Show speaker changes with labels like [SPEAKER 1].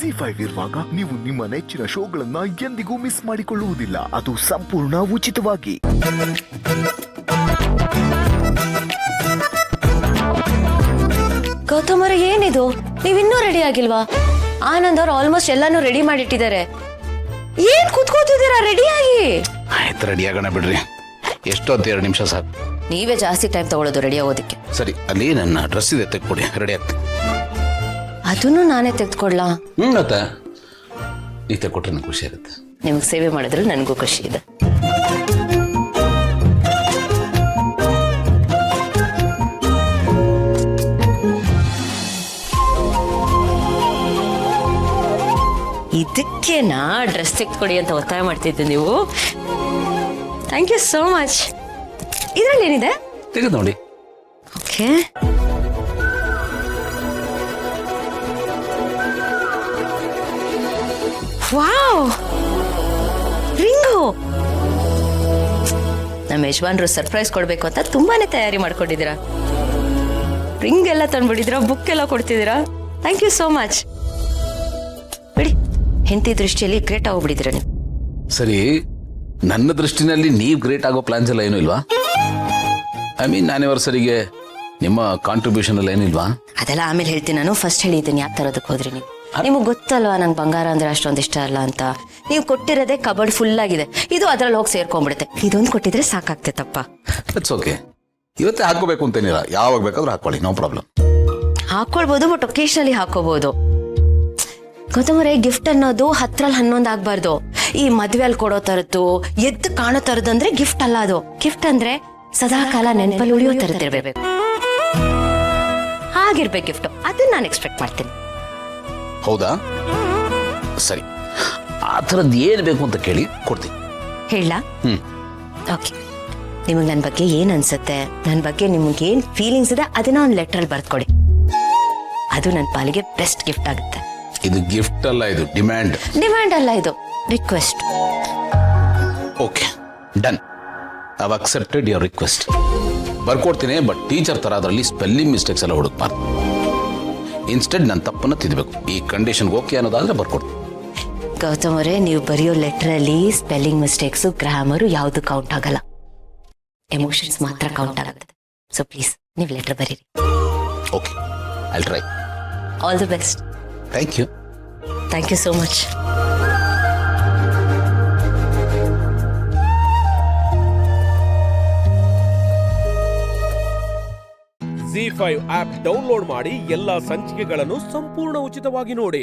[SPEAKER 1] ZEE5 ಇರುವಾಗ ನೀವು ನಿಮ್ಮ ನೆಚ್ಚಿನ ಶೋಗಳನ್ನ ಎಂದಿಗೂ ಮಿಸ್ ಮಾಡಿಕೊಳ್ಳುವುದಿಲ್ಲ. ಅದು ಸಂಪೂರ್ಣ ಉಚಿತವಾಗಿ.
[SPEAKER 2] ಗೌತಮ್ ಅವರೇ, ಏನಿದು? ನೀವಿನ್ನೂ ರೆಡಿ ಆಗಿಲ್ವಾ? ಆನಂದ್ ಅವ್ರು ಆಲ್ಮೋಸ್ಟ್ ಎಲ್ಲಾನು ರೆಡಿ ಮಾಡಿಟ್ಟಿದ್ದಾರೆ. ಏನ್ ಕೂತ್ಕೋತಿದ್ದೀರಾ? ರೆಡಿಯಾಗಿ.
[SPEAKER 3] ಆಯ್ತು, ರೆಡಿ ಆಗೋಣ ಬಿಡ್ರಿ. ಎಷ್ಟೊತ್ತು? 2 ನಿಮಿಷ ಸಾಕು.
[SPEAKER 2] ನೀವೇ ಜಾಸ್ತಿ ಟೈಮ್ ತಗೊಳ್ಳೋದು ರೆಡಿ ಆಗೋದಕ್ಕೆ.
[SPEAKER 3] ಸರಿ, ಅಲ್ಲಿ ನನ್ನ ಡ್ರೆಸ್ ಇದೆ, ತೆಗೆದುಕೊಡಿ, ರೆಡಿ ಆಗ್ತೀನಿ.
[SPEAKER 2] ಅದನ್ನು ನಾನೇ ತೆಗೆದುಕೊಳ್ಳಾ?
[SPEAKER 3] ಮತ್ತೆ ನೀವು ತೆಗೆದುಕೊಟ್ರೆ ನನಗೆ ಖುಷಿ ಆಗುತ್ತೆ.
[SPEAKER 2] ನಿಮ್ಗೆ ಸೇವೆ ಮಾಡಿದ್ರೆ ನನಗೂ ಖುಷಿ ಇದೆ. ಇದಕ್ಕೇನಾ ಡ್ರೆಸ್ ತೆಗೆದುಕೊಡಿ ಅಂತ ಒತ್ತಾಯ ಮಾಡ್ತಿದ್ದೆ ನೀವು? Thank you so much. ಇದರಲ್ಲಿ ಏನಿದೆ?
[SPEAKER 3] ತೆಗೆದು ನೋಡಿ.
[SPEAKER 2] ಓಕೆ. Wow, ring! ನಮ್ಮ ಯಜಮಾನ್ರು ಸರ್ಪ್ರೈಸ್ ಕೊಡ್ಬೇಕು ಅಂತ ತುಂಬಾನೇ ತಯಾರಿ ಮಾಡ್ಕೊಂಡಿದ್ದೀರಾ. ರಿಂಗ್ ಎಲ್ಲ ತಂದ್ಬಿಟ್ಟಿದ್ದೀರಾ, ಬುಕ್ ಎಲ್ಲ ಕೊಡ್ತಿದ್ದೀರಾ. Thank you so much. ಬಿಡಿ, ಹೆಂಡತಿ ದೃಷ್ಟಿಯಲ್ಲಿ ಗ್ರೇಟ್ ಆಗೋಗ್ಬಿಟ್ಟಿದ್ದೀರಾ ನೀವು.
[SPEAKER 3] ಸರಿ, ನನ್ನ ದೃಷ್ಟಿನಲ್ಲಿ ನೀವು ಗ್ರೇಟ್ ಆಗೋ ಪ್ಲಾನ್ಸ್ ಎಲ್ಲ ಏನೂ ಇಲ್ವಾ? ಐ ಮೀನ್ ಆನಿವರ್ಸರಿಗೆ ನಿಮ್ಮ ಕಾಂಟ್ರಿಬ್ಯೂಷನ್ ಎಲ್ಲ ಏನಿಲ್ವಾ?
[SPEAKER 2] ಅದೆಲ್ಲ ಆಮೇಲೆ ಹೇಳ್ತೀನಿ. ನಾನು ಫಸ್ಟ್ ಹೇಳಿದ್ದೀನಿ ಯಾಕೆ ತರೋದಕ್ಕೆ ಹೋದ್ರಿ ನೀವು. ನಿಮಗೆ ಗೊತ್ತಲ್ವಾ ನಂಗೆ ಬಂಗಾರ ಅಂದ್ರೆ ಅಷ್ಟೊಂದು ಇಷ್ಟ ಅಲ್ಲ ಅಂತ. ನೀವು ಕೊಟ್ಟಿರೋದೇ ಕಬರ್ಡ್ ಫುಲ್ ಆಗಿದೆ. ಇದು ಅದ್ರಲ್ಲಿ ಹೋಗಿ ಸೇರ್ಕೊಂಡ್ಬಿಡುತ್ತೆ. ಇದೊಂದು ಕೊಟ್ಟಿದ್ರೆ ಸಾಕಾಗ್ತೈತಪ್ಪ.
[SPEAKER 3] It's okay. ಇವತ್ತೇ ಹಾಕೋಬೇಕು ಅಂತೇನಿಲ್ಲ, ಯಾವಾಗ ಬೇಕಾದ್ರೂ ಹಾಕೊಳ್ಳಿ, ನೋ ಪ್ರಾಬ್ಲಮ್.
[SPEAKER 2] ಹಾಕೊಳ್ಬೋದು, ಬಟ್ ಒಕೇಶನಲಿ ಹಾಕೋಬಹುದು. ಗೌತಮರೇ, ಗಿಫ್ಟ್ ಅನ್ನೋದು 10ರಲ್ಲಿ 11 ಆಗ್ಬಾರ್ದು. ಈ ಮದ್ವೆಯಲ್ಲಿ ಕೊಡೋ ತರದ್ದು, ಎದ್ದು ಕಾಣೋ ತರದಂದ್ರೆ ಗಿಫ್ಟ್ ಅಲ್ಲ ಅದು. ಗಿಫ್ಟ್ ಅಂದ್ರೆ ಸದಾ ಕಾಲ ನೆನಪಲ್ಲಿ ಉಳಿಯೋ ತರದಿರ್ಬೇಕು. ಹಾಗಿರ್ಬೇಕು ಗಿಫ್ಟ್. ಅದನ್ನ ನಾನು ಎಕ್ಸ್ಪೆಕ್ಟ್ ಮಾಡ್ತೀನಿ.
[SPEAKER 3] ಹೌದಾ? ಸರಿ, ಆ ಥರದ್ದು ಏನು ಬೇಕು ಅಂತ ಕೇಳಿ ಕೊಡ್ತೀನಿ.
[SPEAKER 2] ಹೇಳ? ಓಕೆ. ನಿಮಗೆ ನನ್ನ ಬಗ್ಗೆ ಏನು ಅನ್ಸುತ್ತೆ, ನನ್ನ ಬಗ್ಗೆ ನಿಮ್ಗೆ ಏನು ಫೀಲಿಂಗ್ಸ್ ಇದೆ, ಅದನ್ನ ಒಂದು ಲೆಟ್ರಲ್ಲಿ ಬರ್ದ್ಕೊಡಿ. ಅದು ನನ್ನ ಪಾಲಿಗೆ ಬೆಸ್ಟ್ ಗಿಫ್ಟ್ ಆಗುತ್ತೆ.
[SPEAKER 3] ಇದು ಗಿಫ್ಟ್ ಅಲ್ಲ, ಇದು ಡಿಮ್ಯಾಂಡ್.
[SPEAKER 2] ಡಿಮ್ಯಾಂಡ್ ಅಲ್ಲ, ಇದು request.
[SPEAKER 3] Okay, done. I have accepted your request. ಬರ್ಕೊಡ್ತೀನಿ, ಬಟ್ ಟೀಚರ್ ಥರ ಅದರಲ್ಲಿ ಸ್ಪೆಲ್ಲಿಂಗ್ ಮಿಸ್ಟೇಕ್ಸ್ ಎಲ್ಲ ಹುಡುಕ್ಬಾರ್ದು. ಇನ್ಸ್ಟೆಡ್ ನನ್ನ ತಪ್ಪನ್ನು ತಿದ್ದಬೇಕು. ಈ ಕಂಡೀಷನ್ಗೆ ಓಕೆ ಅನ್ನೋದಾದ್ರೆ ಬರ್ಕೊಡ್ತೀನಿ.
[SPEAKER 2] ಗೌತಮ್ ಅವರೇ, ನೀವು ಬರೆಯೋ ಲೆಟ್ರಲ್ಲಿ ಸ್ಪೆಲ್ಲಿಂಗ್ ಮಿಸ್ಟೇಕ್ಸು, ಗ್ರಾಮರು ಯಾವುದು ಕೌಂಟ್ ಆಗಲ್ಲ. ಎಮೋಷನ್ಸ್ ಮಾತ್ರ ಕೌಂಟ್ ಆಗುತ್ತೆ. ಸೊ ಪ್ಲೀಸ್ ನೀವು ಲೆಟರ್ ಬರೀರಿ.
[SPEAKER 3] Okay, I'll try.
[SPEAKER 2] All the best.
[SPEAKER 3] Thank you.
[SPEAKER 2] Thank you so much.
[SPEAKER 4] ZEE5 app download ಮಾಡಿ ಎಲ್ಲಾ ಸಂಚಿಕೆಗಳನ್ನು ಸಂಪೂರ್ಣ ಉಚಿತವಾಗಿ ನೋಡಿ.